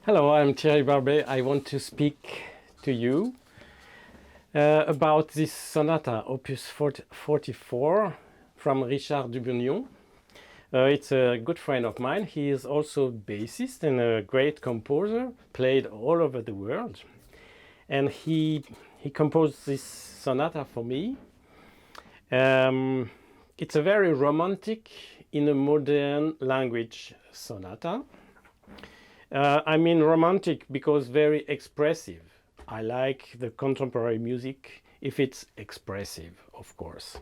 Hello, I'm Thierry Barbe. I want to speak to you about this Sonata, Opus 44 from Richard Dubugnon. It's a good friend of mine. He is also bassist and a great composer, played all over the world. And he composed this sonata for me. It's a very romantic, in a modern language sonata. I mean romantic because very expressive. I like the contemporary music if it's expressive, of course.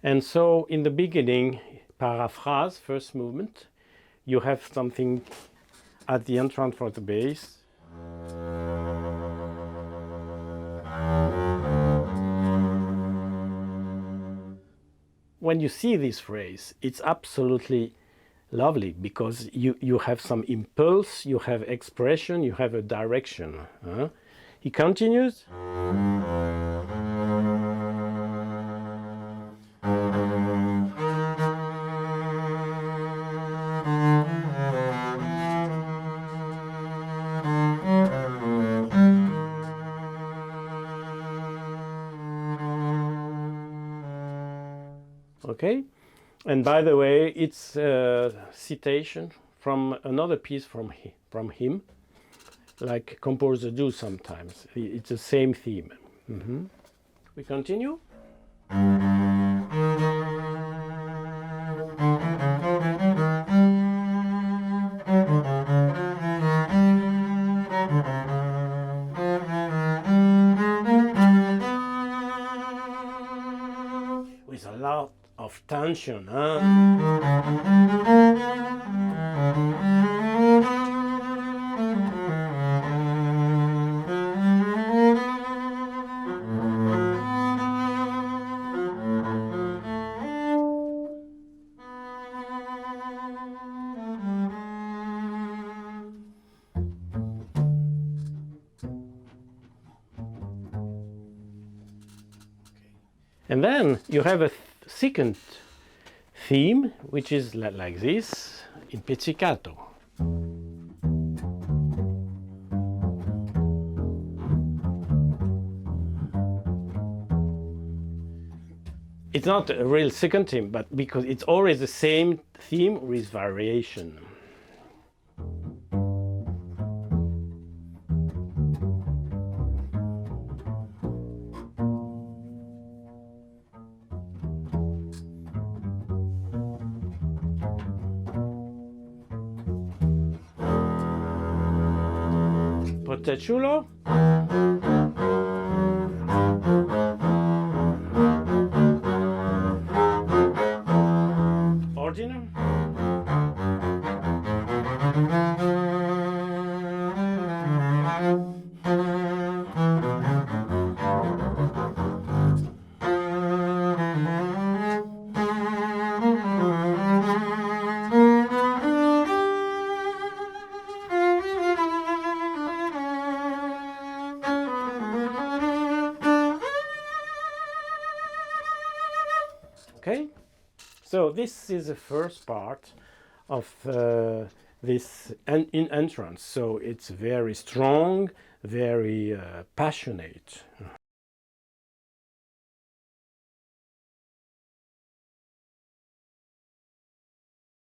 And so in the beginning, paraphrase, first movement, you have something at the entrance for the bass. When you see this phrase, it's absolutely lovely because you have some impulse, you have expression, you have a direction. He continues. Okay, and by the way, it's a citation from another piece from him, like composers do sometimes. It's the same theme. We continue. With a lot of tension, And then you have a second theme, which is like this, in pizzicato. It's not a real second theme, but because it's always the same theme with variation. Portachulo. Ordinary. Okay, so this is the first part of this entrance. So it's very strong, very passionate.